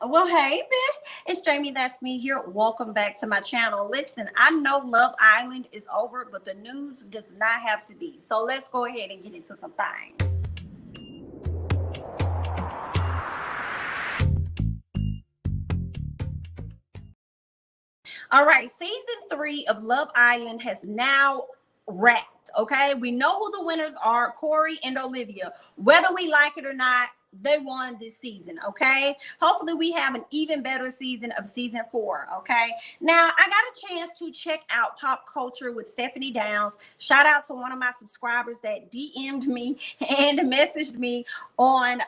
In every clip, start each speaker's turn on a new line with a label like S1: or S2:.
S1: Well, hey, man, it's Jamie. That's me here. Welcome back to my channel. Listen, I know Love Island is over, but the news does not have to be. So let's go ahead and get into some things. All right, season 3 of Love Island has now wrapped. Okay, we know who the winners are: Corey and Olivia. Whether we like it or not, they won this season. Okay, hopefully we have an even better season of season 4. Okay, now I got a chance to check out Pop Culture with Stephanie Downs. Shout out to one of my subscribers that DM'd me and messaged me on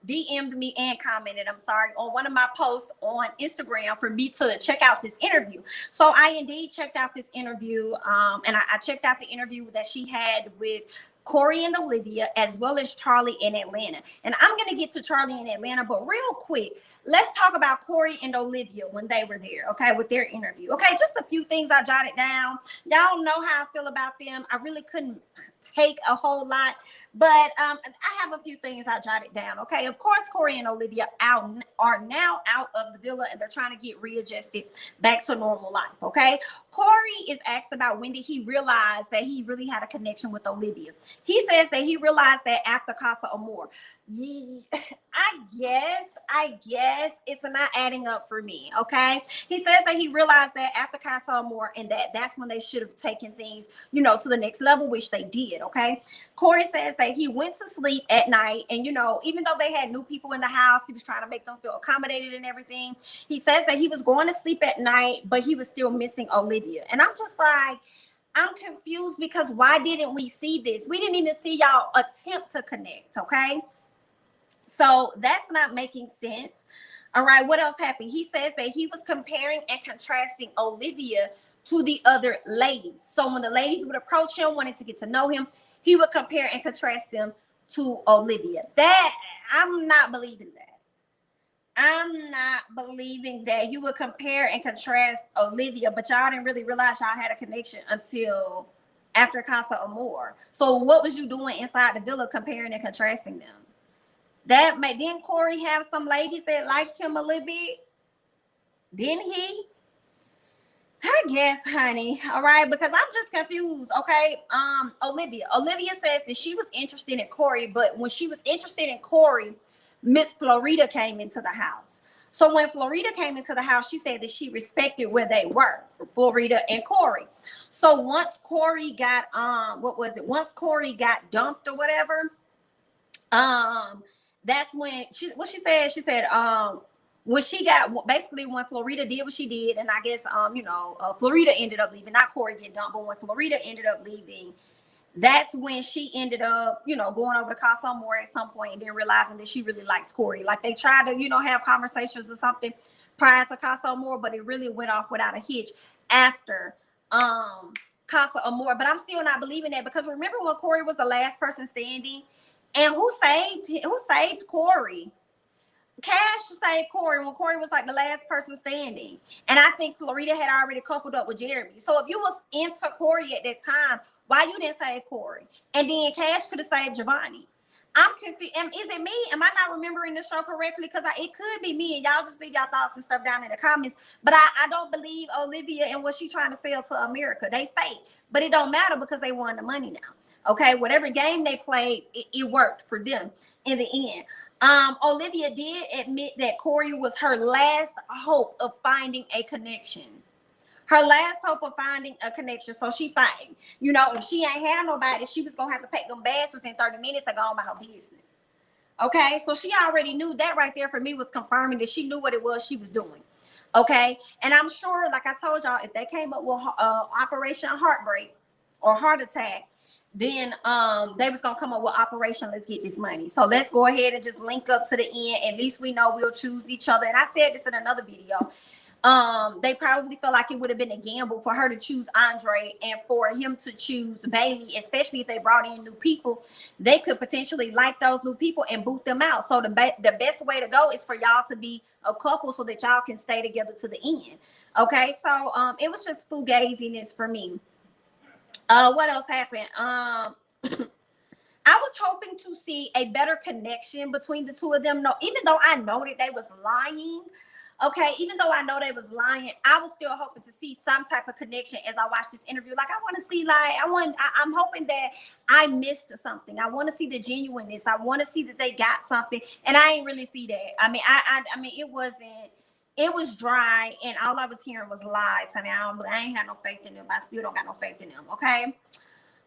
S1: DM'd me and commented, I'm sorry, on one of my posts on Instagram for me to check out this interview. So I indeed checked out this interview, and I checked out the interview that she had with Corey and Olivia, as well as Charlie and Atlanta. And I'm going to get to Charlie and Atlanta, but real quick, let's talk about Corey and Olivia when they were there, okay, with their interview. Okay, just a few things I jotted down. Y'all know how I feel about them. I really couldn't take a whole lot, but I have a few things I jotted down. Okay, of course, Corey and Olivia are now out of the villa, and they're trying to get readjusted back to normal life. Okay, Corey is asked about when did he realize that he really had a connection with Olivia. He says that he realized that after Casa Amor. I guess it's not adding up for me. Okay, he says that he realized that after Casa Amor, and that's when they should have taken things, to the next level, which they did. Okay, Corey says that he went to sleep at night, and even though they had new people in the house, he was trying to make them feel accommodated and everything. He says that he was going to sleep at night, but he was still missing Olivia. And I'm just like, I'm confused, because why didn't we see this? We didn't even see y'all attempt to connect. Okay, so that's not making sense. All right, what else happened? He says that he was comparing and contrasting Olivia to the other ladies. So when the ladies would approach him, wanting to get to know him, he would compare and contrast them to Olivia. That, I'm not believing that. I'm not believing that you would compare and contrast Olivia, but y'all didn't really realize y'all had a connection until after Casa Amor. So what was you doing inside the villa comparing and contrasting them? Didn't Corey have some ladies that liked him a little bit? Didn't he? I guess, honey. All right, because I'm just confused. Okay. Olivia says that she was interested in Corey, but when she was interested in Corey, Miss Florida came into the house. So when Florida came into the house, she said that she respected where they were, Florida and Corey. So once Corey got Once Corey got dumped or whatever, that's when she said when Florida did what she did, and I guess Florida ended up leaving, not Corey getting dumped, but when Florida ended up leaving, that's when she ended up, going over to Casa Amor at some point, and then realizing that she really likes Corey. Like they tried to, have conversations or something prior to Casa Amor, but it really went off without a hitch after Casa Amor. But I'm still not believing that, because remember when Corey was the last person standing, and who saved Corey? Cash saved Corey when Corey was like the last person standing. And I think Florida had already coupled up with Jeremy. So if you was into Corey at that time, why you didn't save Corey? And then Cash could have saved Giovanni. I'm confused. Is it me? Am I not remembering the show correctly? Because it could be me, and y'all just leave y'all thoughts and stuff down in the comments. But I don't believe Olivia and what she's trying to sell to America. They fake. But it don't matter, because they won the money now. Okay, whatever game they played, it worked for them in the end. Olivia did admit that Corey was her last hope of finding a connection. Her last hope of finding a connection. So she find, if she ain't have nobody, she was gonna have to pack them bags within 30 minutes to go on about her business. Okay, so she already knew that. Right there for me was confirming that she knew what it was she was doing. Okay, and I'm sure, like I told y'all, if they came up with Operation Heartbreak or Heart Attack, then they was gonna come up with Operation Let's Get This Money. So let's go ahead and just link up to the end. At least we know we'll choose each other. And I said this in another video. They probably felt like it would have been a gamble for her to choose Andre and for him to choose Bailey, especially if they brought in new people. They could potentially like those new people and boot them out. So the best way to go is for y'all to be a couple so that y'all can stay together to the end. Okay, so it was just fugaziness for me. What else happened? I was hoping to see a better connection between the two of them. No, even though I know that they was lying, okay, even though I know they was lying, I was still hoping to see some type of connection as I watched this interview. Like, I want to see, like, I'm hoping that I missed something. I want to see the genuineness. I want to see that they got something, and I ain't really see that. I mean, I mean, it wasn't. It was dry, and all I was hearing was lies. I mean, I ain't had no faith in them. I still don't got no faith in them. Okay.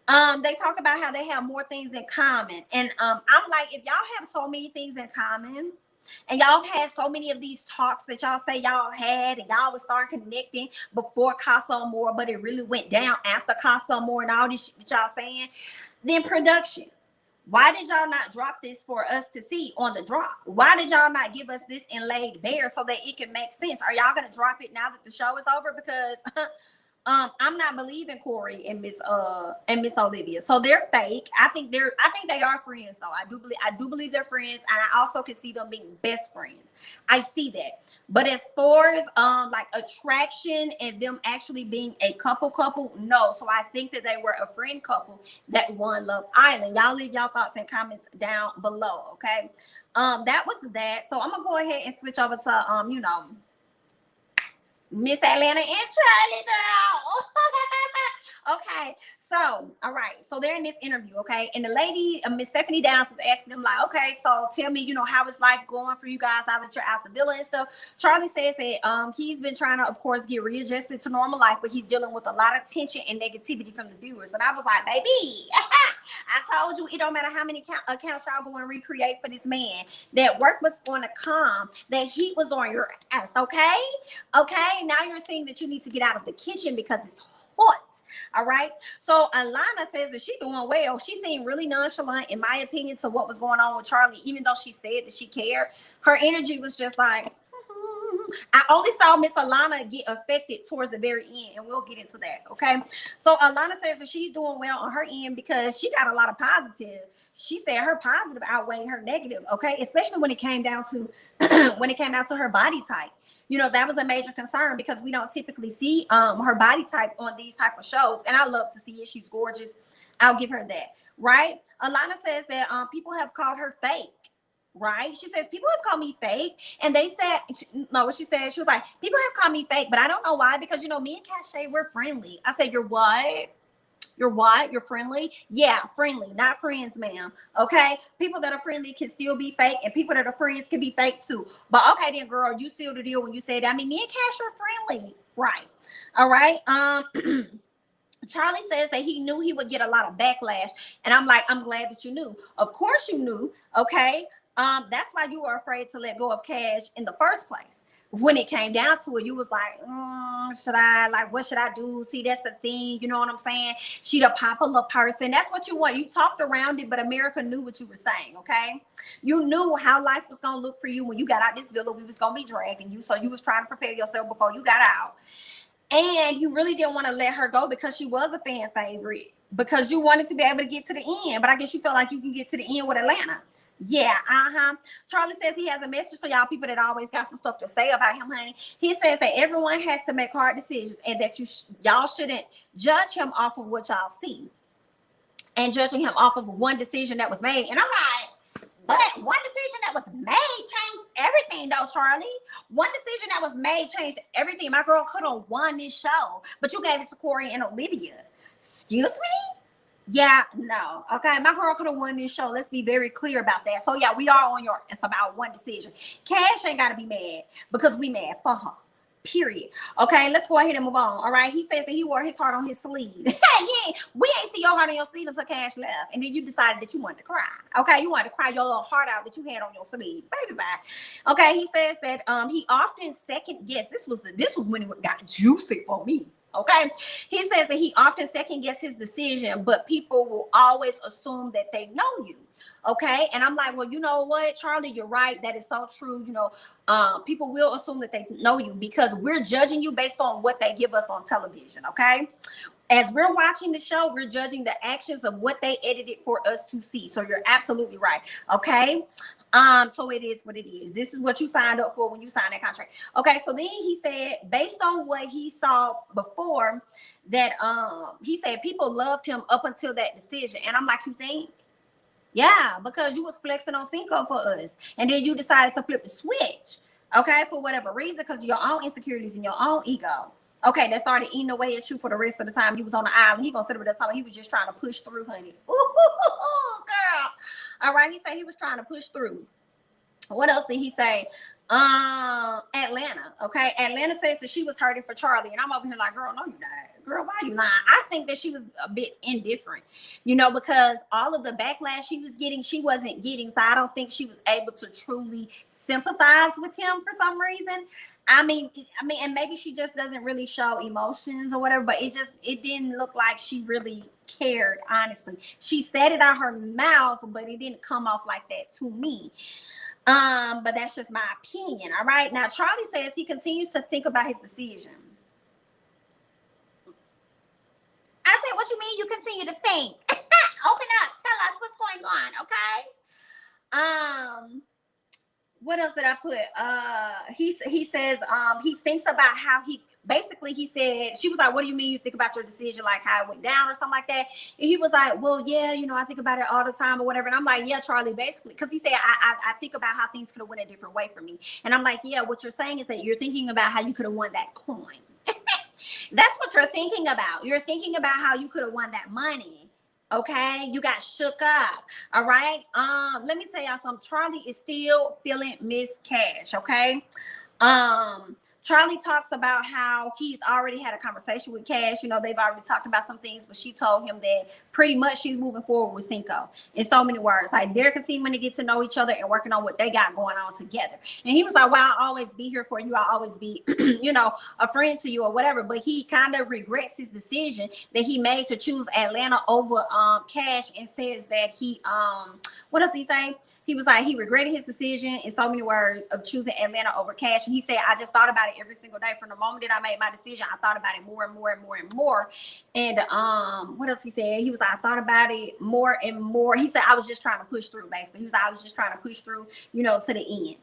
S1: They talk about how they have more things in common, and I'm like, if y'all have so many things in common, and y'all have had so many of these talks that y'all say y'all had, and y'all was start connecting before Casa More, but it really went down after Casa More and all this shit that y'all saying, then production. Why did y'all not drop this for us to see on the drop? Why did y'all not give us this in laid bare so that it can make sense? Are y'all gonna drop it now that the show is over? Because I'm not believing Corey and Miss Olivia. So they're fake. I think they are friends though. I do believe they're friends, and I also can see them being best friends. I see that. But as far as like attraction and them actually being a couple, no. So I think that they were a friend couple that won Love Island. Y'all leave y'all thoughts and comments down below, okay? That was that. So I'm gonna go ahead and switch over to you know, Miss Alana and Charlie now. Okay, so all right, so they're in this interview, okay, and the lady, Miss Stephanie Downs, is asking them like, okay, so tell me, you know, how is life going for you guys now that you're out the villa and stuff. Charlie says that he's been trying to, of course, get readjusted to normal life, but he's dealing with a lot of tension and negativity from the viewers. And I was like, baby, I told you it don't matter how many accounts y'all going to recreate for this man. That work was going to come, that heat was on your ass, okay? Okay, now you're saying that you need to get out of the kitchen because it's hot. All right. So Alana says that she's doing well. She seemed really nonchalant, in my opinion, to what was going on with Charlie, even though she said that she cared. Her energy was just like, I only saw Miss Alana get affected towards the very end, and we'll get into that. Okay. So Alana says that she's doing well on her end because she got a lot of positive. She said her positive outweighed her negative. Okay. Especially when it came down to her body type. You know, that was a major concern because we don't typically see her body type on these type of shows. And I love to see it. She's gorgeous. I'll give her that. Right. Alana says that people have called her fake. Right. She says, people have called me fake. And they said, no, what she said, she was like, people have called me fake, but I don't know why, because, you know, me and Cachet, we're friendly. I said, you're what? You're what? You're friendly? Yeah, friendly, not friends, ma'am. Okay. People that are friendly can still be fake, and people that are friends can be fake too. But okay, then, girl, you sealed the deal when you said that. I mean, me and Cash are friendly. Right. All right. Charlie says that he knew he would get a lot of backlash. And I'm like, I'm glad that you knew. Of course you knew. Okay. That's why you were afraid to let go of Cash in the first place. When it came down to it, you was like, what should I do? See, that's the thing. You know what I'm saying? She the popular person. That's what you want. You talked around it, but America knew what you were saying, okay? You knew how life was going to look for you when you got out this villa. We was going to be dragging you. So you was trying to prepare yourself before you got out. And you really didn't want to let her go because she was a fan favorite, because you wanted to be able to get to the end. But I guess you felt like you can get to the end with Atlanta. Yeah, Charlie says he has a message for y'all people that always got some stuff to say about him, honey. He says that everyone has to make hard decisions, and that y'all shouldn't judge him off of what y'all see, and judging him off of one decision that was made. And I'm like, but one decision that was made changed everything, though, Charlie. One decision that was made changed everything. My girl could have won this show, but you gave it to Corey and Olivia. Excuse me? Yeah, no. Okay, my girl could have won this show. Let's be very clear about that. So yeah, we are on your, it's about one decision. Cash ain't got to be mad because we mad for her. Period. Okay, let's go ahead and move on. All right, he says that he wore his heart on his sleeve. Yeah, we ain't see your heart on your sleeve until Cash left, and then you decided that you wanted to cry. Okay, you wanted to cry your little heart out that you had on your sleeve, baby. Bye. Okay, he says that he often second guessed. This was when it got juicy for me. Okay, he says that he often second guesses his decision, but people will always assume that they know you. Okay, and I'm like, well, you know what, Charlie, you're right. That is so true. You know, people will assume that they know you because we're judging you based on what they give us on television. Okay, as we're watching the show, we're judging the actions of what they edited for us to see. So you're absolutely right. Okay. So it is what it is. This is what you signed up for when you signed that contract. Okay, so then he said, based on what he saw before, that he said people loved him up until that decision. And I'm like, you think? Yeah, because you was flexing on Cinco for us. And then you decided to flip the switch, okay, for whatever reason, because your own insecurities and your own ego. Okay, that started eating away at you for the rest of the time you was on the island. He gonna sit up at that time. He was just trying to push through, honey. Ooh, girl. All right, he said he was trying to push through. What else did he say? Atlanta. Okay. Atlanta says that she was hurting for Charlie. And I'm over here like, girl, no, you not. Girl, why you lying? I think that she was a bit indifferent, because all of the backlash she was getting, she wasn't getting. So I don't think she was able to truly sympathize with him for some reason. I mean, and maybe she just doesn't really show emotions or whatever, but it didn't look like she really cared, honestly. She said it out her mouth, but it didn't come off like that to me. But that's just my opinion. All right. Now, Charlie says he continues to think about his decision. I said, what you mean you continue to think? Open up. Tell us what's going on. Okay. What else did I put? He says he thinks about how he said, she was like, what do you mean you think about your decision, like how it went down or something like that? And he was like, well, yeah, I think about it all the time or whatever. And I'm like, yeah, Charlie, basically, because he said I think about how things could have went a different way for me. And I'm like, yeah, what you're saying is that you're thinking about how you could have won that coin. That's what you're thinking about. You're thinking about how you could have won that money. Okay, you got shook up. All right. Let me tell y'all something. Charlie is still feeling Miss Cash. Okay. Charlie talks about how he's already had a conversation with Cash. They've already talked about some things, but she told him that pretty much she's moving forward with Cinco in so many words. Like they're continuing to get to know each other and working on what they got going on together. And he was like, well, I'll always be here for you. I'll always be, a friend to you or whatever. But he kind of regrets his decision that he made to choose Atlanta over Cash, and says that he, what else did he say? He was like, he regretted his decision in so many words of choosing Atlanta over Cash. And he said, I just thought about it every single day. From the moment that I made my decision, I thought about it more and more and more and more. And what else he said? He was like, I thought about it more and more. He said, I was just trying to push through, basically. He was like, I was just trying to push through, to the end.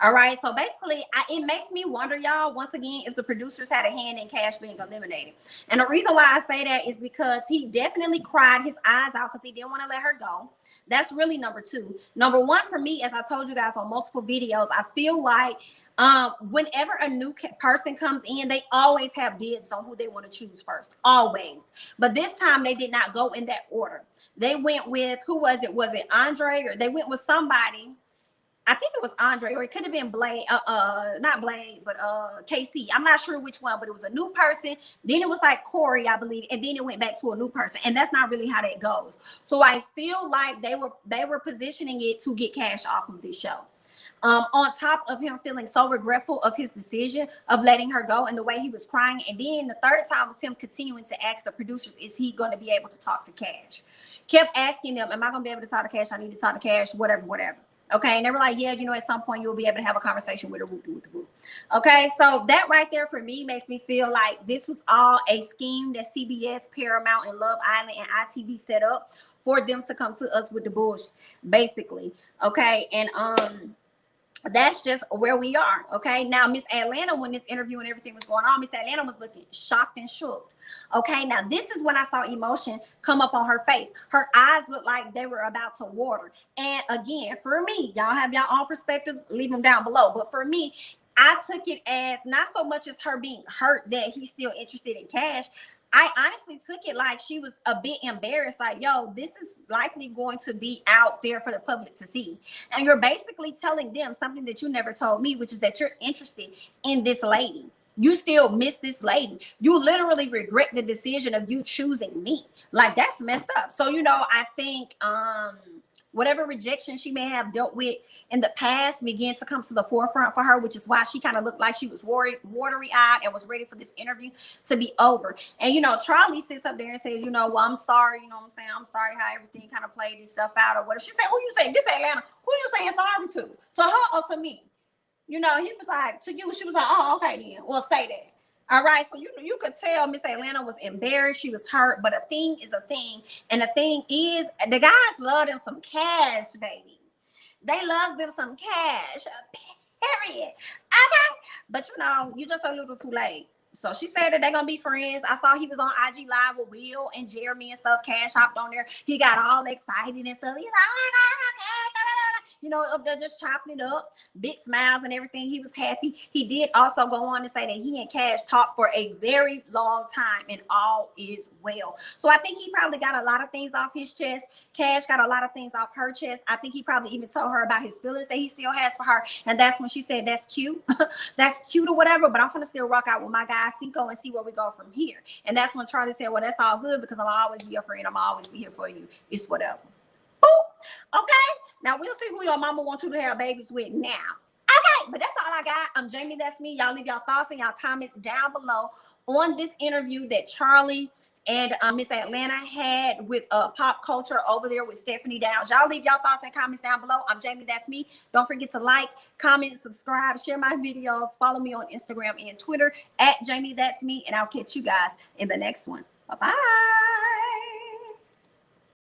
S1: All right. So basically, it makes me wonder, y'all, once again, if the producers had a hand in Cash being eliminated. And the reason why I say that is because he definitely cried his eyes out because he didn't want to let her go. That's really number two. Number one, for me, as I told you guys on multiple videos, I feel like whenever a new person comes in, they always have dibs on who they want to choose first, always. But this time they did not go in that order. They went with, who was it? Was it Andre? Or they went with somebody. I think it was Andre, or it could have been Blade, not Blade, but KC. I'm not sure which one, but it was a new person. Then it was like Corey, I believe, and then it went back to a new person. And that's not really how that goes. So I feel like they were positioning it to get Cash off of this show. On top of him feeling so regretful of his decision of letting her go and the way he was crying. And then the third time was him continuing to ask the producers, is he going to be able to talk to Cash? Kept asking them, am I going to be able to talk to Cash? I need to talk to Cash, whatever. Okay, and they were like, yeah, at some point you'll be able to have a conversation with her. Okay, so that right there for me makes me feel like this was all a scheme that CBS, Paramount, and Love Island and ITV set up for them to come to us with the bullshit, basically. Okay, and that's just where we are. Okay, now Miss Atlanta, when this interview and everything was going on, Miss Atlanta was looking shocked and shook. Okay, now this is when I saw emotion come up on her face. Her eyes looked like they were about to water. And again, for me, y'all have your own perspectives, leave them down below. But for me, I took it as not so much as her being hurt that he's still interested in Cash. I honestly took it like she was a bit embarrassed, like, yo, this is likely going to be out there for the public to see. And you're basically telling them something that you never told me, which is that you're interested in this lady. You still miss this lady. You literally regret the decision of you choosing me. Like, that's messed up. So, I think whatever rejection she may have dealt with in the past began to come to the forefront for her, which is why she kind of looked like she was watery-eyed and was ready for this interview to be over. And, Charlie sits up there and says, well, I'm sorry, what I'm saying? I'm sorry how everything kind of played this stuff out or whatever. She said, who you saying? This Atlanta. Who you saying sorry to? To her or to me? He was like, to you. She was like, oh, okay then. Well, say that. All right, so you could tell Miss Atlanta was embarrassed. She was hurt, but a thing is a thing. And the thing is, the guys love them some cash, baby. They love them some cash, period. Okay, but you just a little too late. So she said that they're gonna be friends. I saw he was on IG Live with Will and Jeremy and stuff. Cash hopped on there. He got all excited and stuff. Up there just chopping it up, big smiles and everything. He was happy. He did also go on to say that he and Cash talked for a very long time and all is well. So I think he probably got a lot of things off his chest. Cash got a lot of things off her chest. I think he probably even told her about his feelings that he still has for her. And that's when she said, that's cute. That's cute or whatever, but I'm gonna still rock out with my guy Cinco and see where we go from here. And that's when Charlie said, well, that's all good because I'll always be your friend. I'm always be here for you. It's whatever. Boop. Okay. Now we'll see who your mama wants you to have babies with now. Okay, but that's all I got. I'm Jamie, that's me. Y'all leave y'all thoughts and y'all comments down below on this interview that Charlie and Miss Atlanta had with Pop Culture over there with Stephanie Downs. Y'all leave y'all thoughts and comments down below. I'm Jamie, that's me. Don't forget to like, comment, subscribe, share my videos. Follow me on Instagram and Twitter at Jamie, that's me. And I'll catch you guys in the next one. Bye-bye.